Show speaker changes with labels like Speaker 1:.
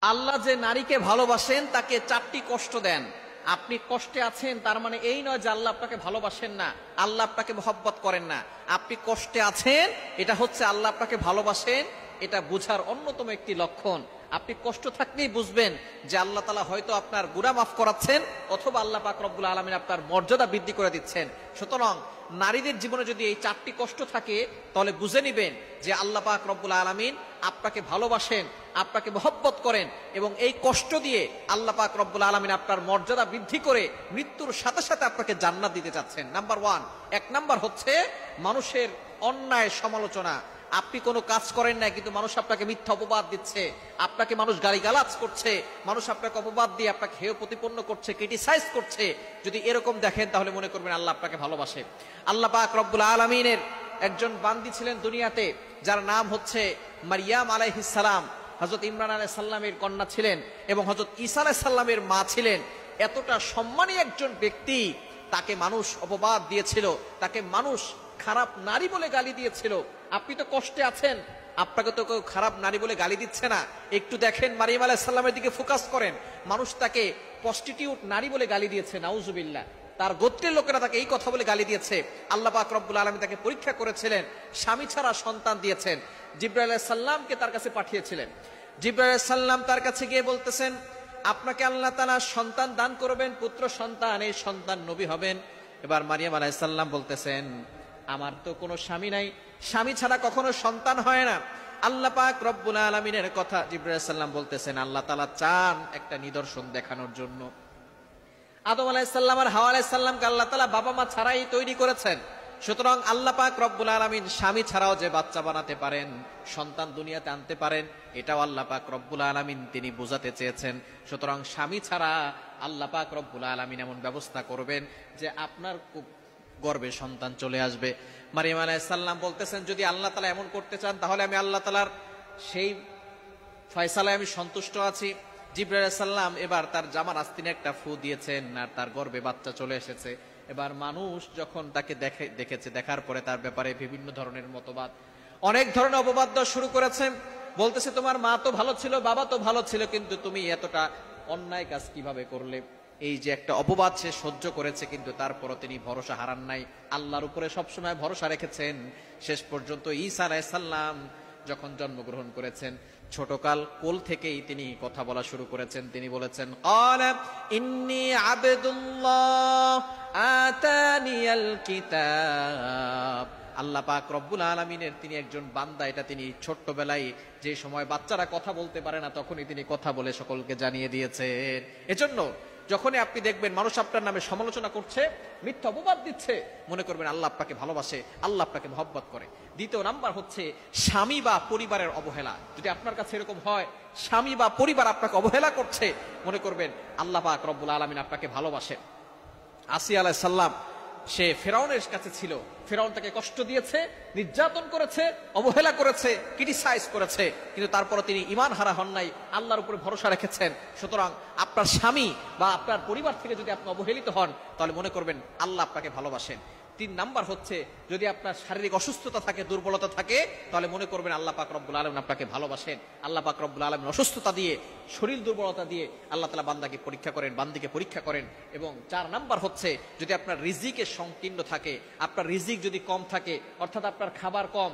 Speaker 1: আল্লাহ যে নারীকে ভালোবাসেন তাকে চারটি কষ্ট দেন। আপনি কষ্টে আছেন তার মানে এই নয় যে আল্লাহ আপনাকে ভালোবাসেন না, আল্লাহ আপনাকে মহব্বত করেন না। আপনি কষ্টে আছেন, এটা হচ্ছে আল্লাহ আপনাকে ভালোবাসেন, এটা বুঝার অন্যতম একটি লক্ষণ। আপনি কষ্ট থাকলেই বুঝবেন যে আল্লাহ তাআলা হয়তো আপনার গুনাহ মাফ করাচ্ছেন, অথবা আল্লাহ পাক রব্বুল আলামিন আপনার মর্যাদা বৃদ্ধি করে দিচ্ছেন। সুতরাং নারীদের জীবনে যদি এই চারটি কষ্ট থাকে, তাহলে বুঝে নিবেন যে আল্লাহ পাক রব্বুল আলামিন আপনাকে ভালোবাসেন, আপনাকে মহব্বত করেন, এবং এই কষ্ট দিয়ে আল্লাহ পাক রব্বুল আলামিন আপনার মর্যাদা বৃদ্ধি করে মৃত্যুর সাথে সাথে আপনাকে জান্নাত দিতে চাচ্ছেন। নাম্বার ওয়ান, এক নাম্বার হচ্ছে মানুষের অন্যায় সমালোচনা। আপনি কোনো কাজ করেন না, কিন্তু মানুষ আপনাকে মিথ্যা অপবাদ দিচ্ছে, আপনাকে মানুষ গালিগালাজ করছে, মানুষ আপনাকে অপবাদ দিয়ে আপনাকে হেয় প্রতিপন্ন করছে, ক্রিটিসাইজ করছে। যদি এরকম দেখেন তাহলে মনে করবেন আল্লাহ আপনাকে ভালোবাসে। আল্লাহ পাক রব্বুল আলামিনের একজন বান্দি ছিলেন দুনিয়াতে, যার নাম হচ্ছে মারিয়াম আলাইহিস সালাম। হযরত ইমরান আলাইহিস সালামের কন্যা ছিলেন এবং হযরত ঈসা আলাইহিস সালামের মা ছিলেন। এতটা সম্মানী একজন ব্যক্তি, তাকে মানুষ অপবাদ দিয়েছিল, তাকে মানুষ খারাপ নারী বলে গালি দিয়েছিল। আপনি তো কষ্টে আছেন, আপনাকে তো কেউ খারাপ নারী বলে গালি দিচ্ছে না। একটু দেখেন মারিয়াম আলাইহিস সালামের দিকে ফোকাস করেন, মানুষ তাকে প্রস্টিটিউট নারী বলে গালি দিয়েছে, নাউজুবিল্লাহ। তার গোত্রের লোকেরা তাকে এই কথা বলে গালি দিয়েছে। আল্লাহ পাক রব্বুল আলামিন তাকে পরীক্ষা করেছিলেন, স্বামী ছাড়া সন্তান দিয়েছেন। জিবরাইল আলাইহিস সালামকে তার কাছে পাঠিয়েছিলেন। জিবরাইল আলাইহিস সালাম তার কাছে গিয়ে বলতেছেন, আপনাকে আল্লাহ তাআলা সন্তান দান করবেন, পুত্র সন্তান, এই সন্তান নবী হবেন। এবার মারিয়াম আলাইহিস সালাম বলতেছেন, আমার তো কোনো স্বামী নাই, স্বামী ছাড়া কখনো সন্তান হয় না। আল্লাহ পাক রব্বুল আলামিনের কথা জিবরাইল আলাইহিস সালাম বলতেছেন, আল্লাহ তাআলা চান একটা নিদর্শন দেখানোর জন্য। আদম আলাইহিস সালাম আর হাওয়া আলাইহিস সালামকে আল্লাহ তাআলা বাবা মা ছাড়াই তৈরি করেছেন। সুতরাং আল্লাহ পাক রব্বুল আলামিন স্বামী ছাড়াও যে বাচ্চা বানাতে পারেন, সন্তান দুনিয়াতে আনতে পারেন, এটাও আল্লাহ পাক রব্বুল আলামিন তিনি বোঝাতে চেয়েছেন। সুতরাং স্বামী ছাড়া আল্লাহ পাক রব্বুল আলামিন এমন ব্যবস্থা করবেন যে আপনার গর্ভে সন্তান চলে আসবে। মারিয়াম আলাইহিস সালাম বলতেছেন, যদি আল্লাহ তাআলা এমন করতে চান তাহলে আমি আল্লাহ তাআলার সেই ফয়সালায় আমি সন্তুষ্ট আছি। জিবরাইল আলাইহিস সালাম এবার তার জামার আস্তিনে একটা ফু দিয়েছেন, আর তার গর্ভে বাচ্চা চলে এসেছে। এবার মানুষ যখন তাকে দেখেছে, দেখার পরে তার ব্যাপারে বিভিন্ন ধরনের মতবাদ, অনেক ধরনের অপবাদ দেওয়া শুরু করেছেন। বলতেছে, তোমার মা তো ভালো ছিল, বাবা তো ভালো ছিল, কিন্তু তুমি এতটা অন্যায় কাজ কিভাবে করলে? এই যে একটা অপবাদ সে সহ্য করেছে, কিন্তু তারপরও তিনি ভরসা হারান নাই, আল্লাহর উপরে সবসময় ভরসা রেখেছেন। শেষ পর্যন্ত ঈসা আলাইহিস সালাম যখন জন্মগ্রহণ করেছেন, ছোটকাল কোল থেকেই তিনি কথা বলা শুরু করেছেন। তিনি বলেছেন, ক্বালা ইন্নী আবদুল্লাহ আতানিয়াল কিতাব। আল্লাহ পাক রব্বুল আলামিনের তিনি একজন বান্দা, এটা তিনি ছোট্টবেলায়, যে সময় বাচ্চারা কথা বলতে পারে না, তখনই তিনি কথা বলে সকলকে জানিয়ে দিয়েছেন। এজন্য যখনই আপনি দেখবেন মানুষ আপনার নামে সমালোচনা করছে, মিথ্যা অপবাদ দিচ্ছে, মনে করবেন আল্লাহ আপনাকে ভালোবাসে, আল্লাহ আপনাকে মহব্বত করে। দ্বিতীয় নাম্বার হচ্ছে স্বামী বা পরিবারের অবহেলা। যদি আপনার কাছে এরকম হয়, স্বামী বা পরিবার আপনাকে অবহেলা করছে, মনে করবেন আল্লাহ পাক রব্বুল আলামিন আপনাকে ভালোবাসেন। আসিয়া আলাইহিস সালাম, সে ফেরাউনের কাছে ছিল, ফেরাউন তাকে কষ্ট দিয়েছে, নির্যাতন করেছে, অবহেলা করেছে, ক্রিটিসাইজ করেছে, কিন্তু তারপরে তিনি ঈমান হারা হন নাই, আল্লাহর উপরে ভরসা রেখেছেন। সুতরাং আপনার স্বামী বা আপনার পরিবার থেকে যদি আপনি অবহেলিত হন, তাহলে মনে করবেন আল্লাহ আপনাকে ভালোবাসেন। তিন নাম্বার হচ্ছে, যদি আপনার শারীরিক অসুস্থতা থাকে, দুর্বলতা থাকে, তাহলে মনে করবেন আল্লাহ পাক রব্বুল আলামিন আপনাকে ভালোবাসেন। আল্লাহ পাক রব্বুল আলামিন অসুস্থতা দিয়ে, শরীর দুর্বলতা দিয়ে আল্লাহ তাআলা বান্দাকে পরীক্ষা করেন, বান্দিকে পরীক্ষা করেন। এবং চার নাম্বার হচ্ছে, যদি আপনার রিজিকের সংকীর্ণ থাকে, আপনার রিজিক যদি কম থাকে, অর্থাৎ আপনার খাবার কম,